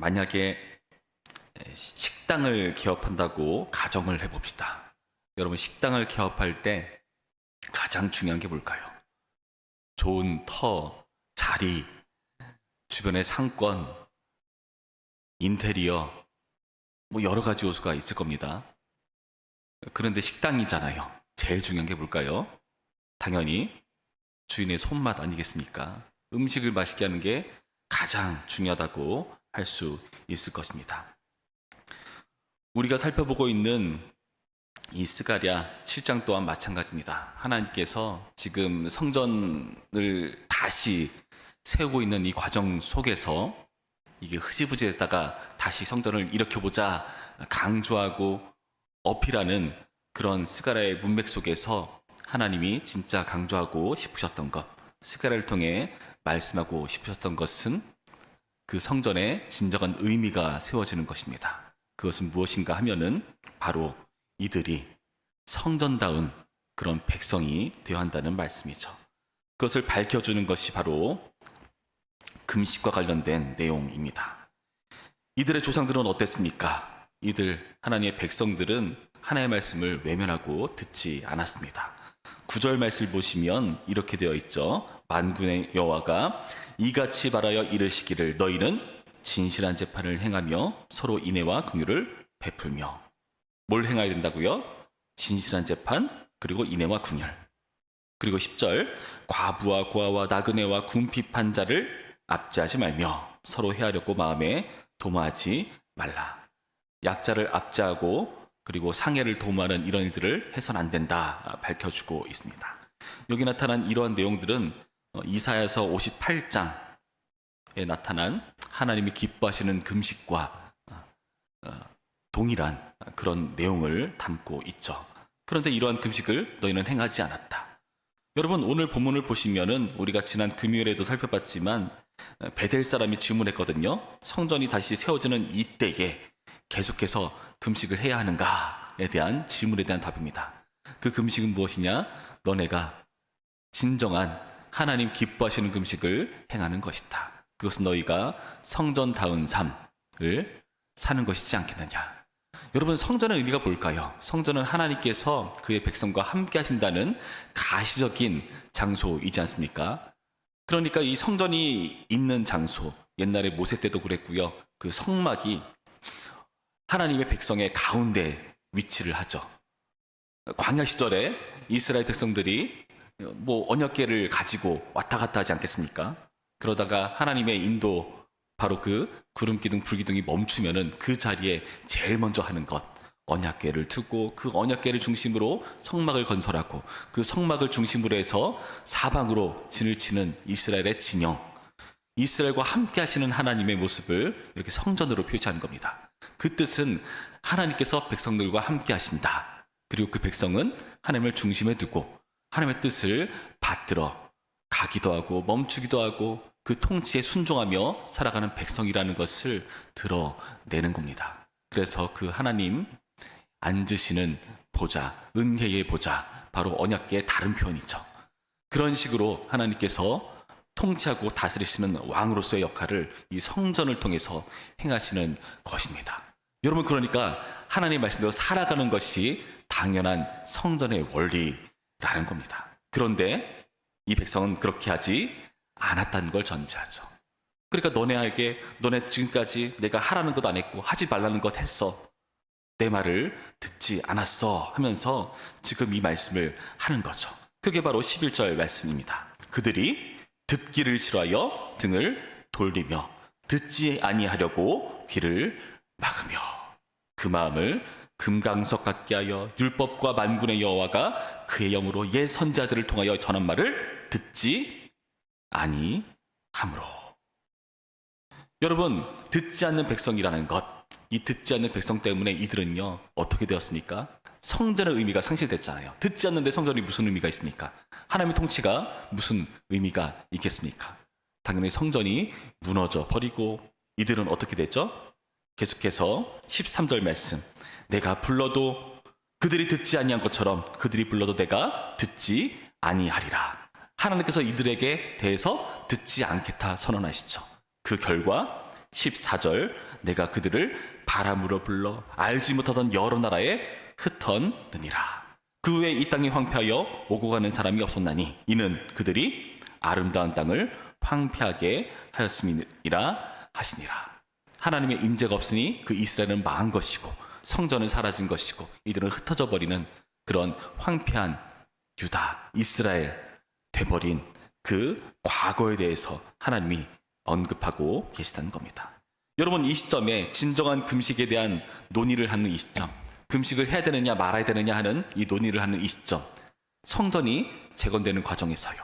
만약에 식당을 개업한다고 가정을 해봅시다. 여러분, 식당을 개업할 때 가장 중요한 게 뭘까요? 좋은 터, 자리, 주변의 상권, 인테리어, 뭐 여러 가지 요소가 있을 겁니다. 그런데 식당이잖아요. 제일 중요한 게 뭘까요? 당연히 주인의 손맛 아니겠습니까? 음식을 맛있게 하는 게 가장 중요하다고 할 수 있을 것입니다. 우리가 살펴보고 있는 이 스가랴 7장 또한 마찬가지입니다. 하나님께서 지금 성전을 다시 세우고 있는 이 과정 속에서 이게 흐지부지했다가 다시 성전을 일으켜보자 강조하고 어필하는 그런 스가랴의 문맥 속에서 하나님이 진짜 강조하고 싶으셨던 것, 스가랴를 통해 말씀하고 싶으셨던 것은 그 성전의 진정한 의미가 세워지는 것입니다. 그것은 무엇인가 하면은 바로 이들이 성전다운 그런 백성이 되어야 한다는 말씀이죠. 그것을 밝혀주는 것이 바로 금식과 관련된 내용입니다. 이들의 조상들은 어땠습니까? 이들 하나님의 백성들은 하나님의 말씀을 외면하고 듣지 않았습니다. 9절 말씀을 보시면 이렇게 되어 있죠. 만군의 여호와가 이같이 말하여 이르시기를 너희는 진실한 재판을 행하며 서로 인애와 긍휼을 베풀며. 뭘 행해야 된다고요? 진실한 재판, 그리고 인애와 긍휼. 그리고 10절 과부와 고아와 나그네와 궁핍한 자를 압제하지 말며 서로 헤아렸고 마음에 도마하지 말라. 약자를 압제하고 그리고 상해를 도모하는 이런 일들을 해서는 안 된다 밝혀주고 있습니다. 여기 나타난 이러한 내용들은 이사야서 58장에 나타난 하나님이 기뻐하시는 금식과 동일한 그런 내용을 담고 있죠. 그런데 이러한 금식을 너희는 행하지 않았다. 여러분, 오늘 본문을 보시면은 우리가 지난 금요일에도 살펴봤지만 베델 사람이 질문했거든요. 성전이 다시 세워지는 이때에 계속해서 금식을 해야 하는가에 대한 질문에 대한 답입니다. 그 금식은 무엇이냐? 너네가 진정한 하나님 기뻐하시는 금식을 행하는 것이다. 그것은 너희가 성전다운 삶을 사는 것이지 않겠느냐. 여러분, 성전의 의미가 뭘까요? 성전은 하나님께서 그의 백성과 함께 하신다는 가시적인 장소이지 않습니까? 그러니까 이 성전이 있는 장소, 옛날에 모세 때도 그랬고요. 그 성막이 하나님의 백성의 가운데 위치를 하죠. 광야 시절에 이스라엘 백성들이 언약궤를 가지고 왔다 갔다 하지 않겠습니까? 그러다가 하나님의 인도, 바로 그 구름 기둥, 불 기둥이 멈추면은 그 자리에 제일 먼저 하는 것, 언약궤를 두고 그 언약궤를 중심으로 성막을 건설하고 그 성막을 중심으로 해서 사방으로 진을 치는 이스라엘의 진영, 이스라엘과 함께 하시는 하나님의 모습을 이렇게 성전으로 표시하는 겁니다. 그 뜻은 하나님께서 백성들과 함께 하신다. 그리고 그 백성은 하나님을 중심에 두고 하나님의 뜻을 받들어 가기도 하고 멈추기도 하고 그 통치에 순종하며 살아가는 백성이라는 것을 드러내는 겁니다. 그래서 그 하나님 앉으시는 보좌, 은혜의 보좌, 바로 언약궤의 다른 표현이죠. 그런 식으로 하나님께서 통치하고 다스리시는 왕으로서의 역할을 이 성전을 통해서 행하시는 것입니다. 여러분, 그러니까 하나님 말씀대로 살아가는 것이 당연한 성전의 원리라는 겁니다. 그런데 이 백성은 그렇게 하지 않았다는 걸 전제하죠. 그러니까 너네 지금까지 내가 하라는 것 안 했고 하지 말라는 것 했어, 내 말을 듣지 않았어 하면서 지금 이 말씀을 하는 거죠. 그게 바로 11절 말씀입니다. 그들이 듣기를 싫어하여 등을 돌리며 듣지 아니하려고 귀를 막으며 그 마음을 금강석 같게 하여 율법과 만군의 여호와가 그의 영으로 옛 선지자들을 통하여 전한 말을 듣지 아니하므로. 여러분, 듣지 않는 백성이라는 것, 이 듣지 않는 백성 때문에 이들은요 어떻게 되었습니까? 성전의 의미가 상실됐잖아요. 듣지 않는데 성전이 무슨 의미가 있습니까? 하나님의 통치가 무슨 의미가 있겠습니까? 당연히 성전이 무너져 버리고 이들은 어떻게 됐죠? 계속해서 13절 말씀, 내가 불러도 그들이 듣지 아니한 것처럼 그들이 불러도 내가 듣지 아니하리라. 하나님께서 이들에게 대해서 듣지 않겠다 선언하시죠. 그 결과 14절 내가 그들을 바람으로 불러 알지 못하던 여러 나라에 흩어느니라. 그 후에 이 땅이 황폐하여 오고 가는 사람이 없었나니 이는 그들이 아름다운 땅을 황폐하게 하였음이라 하시니라. 하나님의 임재가 없으니 그 이스라엘은 망한 것이고 성전은 사라진 것이고 이들은 흩어져 버리는 그런 황폐한 유다, 이스라엘 돼버린 그 과거에 대해서 하나님이 언급하고 계시다는 겁니다. 여러분, 이 시점에 진정한 금식에 대한 논의를 하는 이 시점, 금식을 해야 되느냐 말아야 되느냐 하는 이 논의를 하는 이 시점, 성전이 재건되는 과정에서요,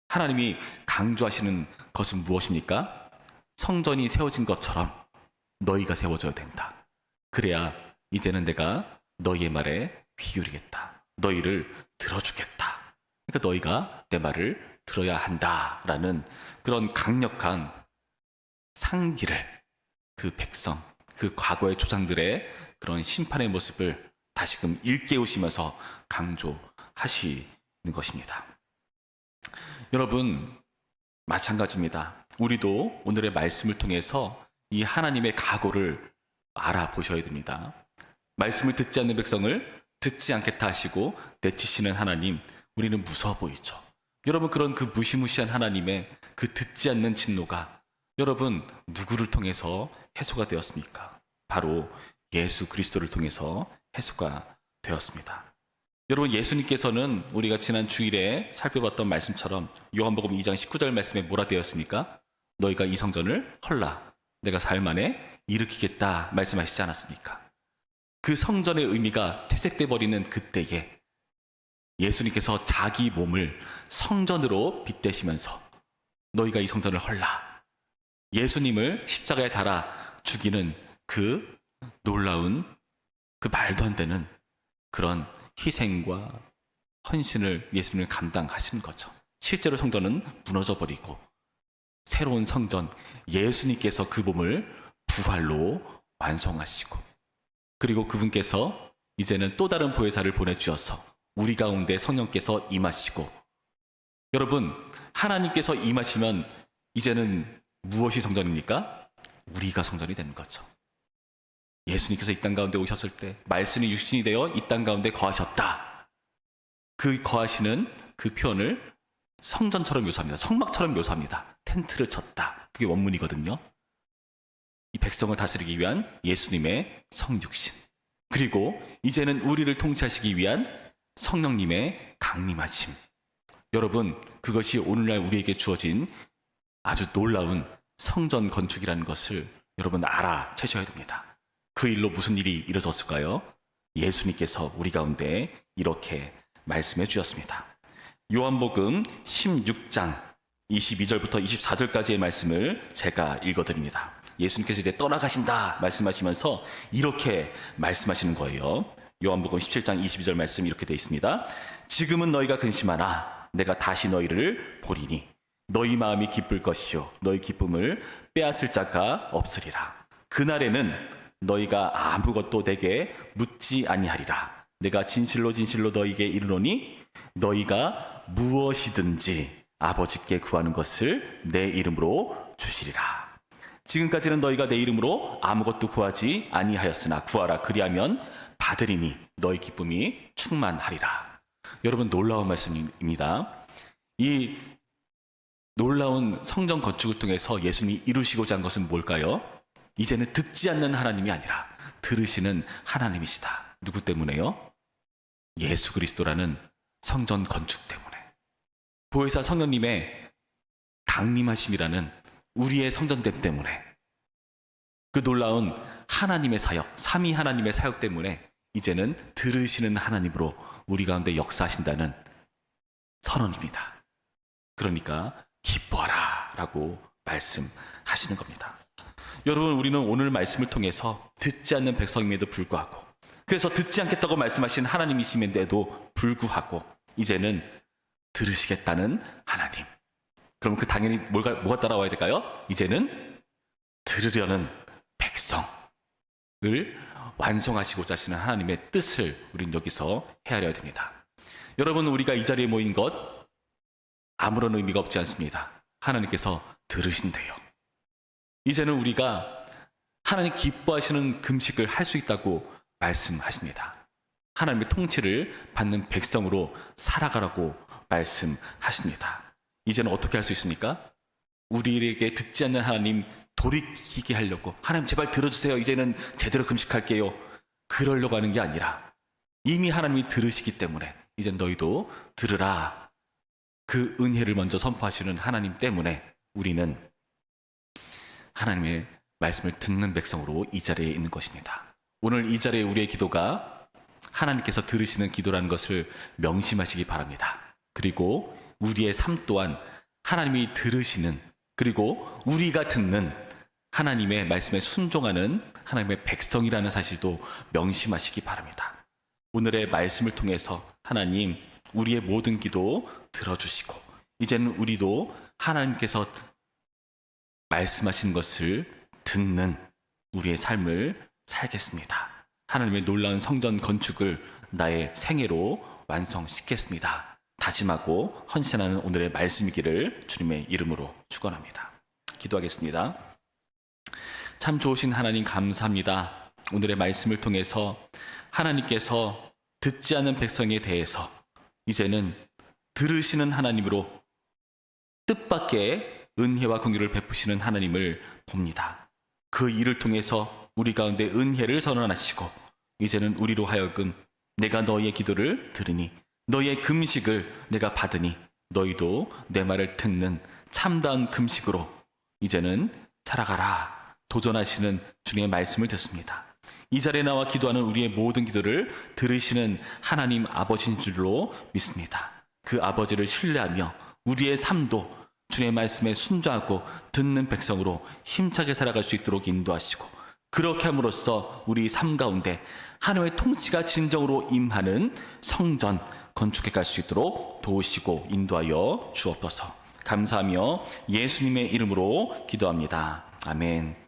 하나님이 강조하시는 것은 무엇입니까? 성전이 세워진 것처럼 너희가 세워져야 된다. 그래야 이제는 내가 너희의 말에 귀 기울이겠다. 너희를 들어주겠다. 그러니까 너희가 내 말을 들어야 한다라는 그런 강력한 상기를 그 백성, 그 과거의 조상들의 그런 심판의 모습을 다시금 일깨우시면서 강조하시는 것입니다. 여러분, 마찬가지입니다. 우리도 오늘의 말씀을 통해서 이 하나님의 각오를 알아보셔야 됩니다. 말씀을 듣지 않는 백성을 듣지 않겠다 하시고 내치시는 하나님, 우리는 무서워 보이죠. 여러분, 그런 그 무시무시한 하나님의 그 듣지 않는 진노가 여러분 누구를 통해서 해소가 되었습니까? 바로 예수 그리스도를 통해서 해소가 되었습니다. 여러분, 예수님께서는 우리가 지난 주일에 살펴봤던 말씀처럼 요한복음 2장 19절 말씀에 뭐라 되었습니까? 너희가 이 성전을 헐라 내가 사흘 만에 일으키겠다 말씀하시지 않았습니까? 그 성전의 의미가 퇴색돼 버리는 그때에 예수님께서 자기 몸을 성전으로 빗대시면서 너희가 이 성전을 헐라, 예수님을 십자가에 달아 죽이는 그 놀라운, 그 말도 안 되는 그런 희생과 헌신을 예수님을 감당하신 거죠. 실제로 성전은 무너져 버리고 새로운 성전, 예수님께서 그 몸을 부활로 완성하시고, 그리고 그분께서 이제는 또 다른 보혜사를 보내주셔서 우리 가운데 성령께서 임하시고, 여러분, 하나님께서 임하시면 이제는 무엇이 성전입니까? 우리가 성전이 되는 거죠. 예수님께서 이 땅 가운데 오셨을 때 말씀이 육신이 되어 이 땅 가운데 거하셨다. 그 거하시는 그 표현을 성전처럼 묘사합니다. 성막처럼 묘사합니다. 텐트를 쳤다. 그게 원문이거든요. 이 백성을 다스리기 위한 예수님의 성육신, 그리고 이제는 우리를 통치하시기 위한 성령님의 강림하심. 여러분, 그것이 오늘날 우리에게 주어진 아주 놀라운 성전 건축이라는 것을 여러분 알아채셔야 됩니다. 그 일로 무슨 일이 이루어졌을까요? 예수님께서 우리 가운데 이렇게 말씀해 주셨습니다. 요한복음 16장 22절부터 24절까지의 말씀을 제가 읽어드립니다. 예수님께서 이제 떠나가신다 말씀하시면서 이렇게 말씀하시는 거예요. 요한복음 17장 22절 말씀 이렇게 되어 있습니다. 지금은 너희가 근심하나 내가 다시 너희를 보리니 너희 마음이 기쁠 것이요 너희 기쁨을 빼앗을 자가 없으리라. 그날에는 너희가 아무것도 내게 묻지 아니하리라. 내가 진실로 진실로 너희에게 이르노니 너희가 무엇이든지 아버지께 구하는 것을 내 이름으로 주시리라. 지금까지는 너희가 내 이름으로 아무것도 구하지 아니하였으나 구하라 그리하면 받으리니 너희 기쁨이 충만하리라. 여러분, 놀라운 말씀입니다. 이 놀라운 성전 건축을 통해서 예수님이 이루시고자 한 것은 뭘까요? 이제는 듣지 않는 하나님이 아니라 들으시는 하나님이시다. 누구 때문에요? 예수 그리스도라는 성전 건축 때문에. 보혜사 성령님의 강림하심이라는 우리의 성전됨 때문에, 그 놀라운 하나님의 사역, 삼위 하나님의 사역 때문에 이제는 들으시는 하나님으로 우리 가운데 역사하신다는 선언입니다. 그러니까 기뻐하라 라고 말씀하시는 겁니다. 여러분, 우리는 오늘 말씀을 통해서 듣지 않는 백성임에도 불구하고, 그래서 듣지 않겠다고 말씀하신 하나님이심에도 불구하고 이제는 들으시겠다는 하나님. 그럼 그 당연히 뭐가 따라와야 될까요? 이제는 들으려는 백성을 완성하시고자 하시는 하나님의 뜻을 우리는 여기서 헤아려야 됩니다. 여러분, 우리가 이 자리에 모인 것 아무런 의미가 없지 않습니다. 하나님께서 들으신대요. 이제는 우리가 하나님 기뻐하시는 금식을 할 수 있다고 말씀하십니다. 하나님의 통치를 받는 백성으로 살아가라고 말씀하십니다. 이제는 어떻게 할 수 있습니까? 우리에게 듣지 않는 하나님 돌이키게 하려고, 하나님 제발 들어주세요, 이제는 제대로 금식할게요, 그러려고 하는 게 아니라 이미 하나님이 들으시기 때문에 이제 너희도 들으라, 그 은혜를 먼저 선포하시는 하나님 때문에 우리는 하나님의 말씀을 듣는 백성으로 이 자리에 있는 것입니다. 오늘 이 자리에 우리의 기도가 하나님께서 들으시는 기도라는 것을 명심하시기 바랍니다. 그리고 우리의 삶 또한 하나님이 들으시는, 그리고 우리가 듣는 하나님의 말씀에 순종하는 하나님의 백성이라는 사실도 명심하시기 바랍니다. 오늘의 말씀을 통해서 하나님 우리의 모든 기도 들어주시고, 이제는 우리도 하나님께서 말씀하신 것을 듣는 우리의 삶을 살겠습니다. 하나님의 놀라운 성전 건축을 나의 생애로 완성시키겠습니다. 다짐하고 헌신하는 오늘의 말씀이기를 주님의 이름으로 축원합니다. 기도하겠습니다. 참 좋으신 하나님 감사합니다. 오늘의 말씀을 통해서 하나님께서 듣지 않는 백성에 대해서 이제는 들으시는 하나님으로 뜻밖의 은혜와 긍휼을 베푸시는 하나님을 봅니다. 그 일을 통해서 우리 가운데 은혜를 선언하시고, 이제는 우리로 하여금 내가 너희의 기도를 들으니 너희의 금식을 내가 받으니 너희도 내 말을 듣는 참다운 금식으로 이제는 살아가라 도전하시는 주님의 말씀을 듣습니다. 이 자리에 나와 기도하는 우리의 모든 기도를 들으시는 하나님 아버지인 줄로 믿습니다. 그 아버지를 신뢰하며 우리의 삶도 주님의 말씀에 순종하고 듣는 백성으로 힘차게 살아갈 수 있도록 인도하시고, 그렇게 함으로써 우리 삶 가운데 하나님의 통치가 진정으로 임하는 성전 건축해 갈 수 있도록 도우시고 인도하여 주옵소서. 감사하며 예수님의 이름으로 기도합니다. 아멘.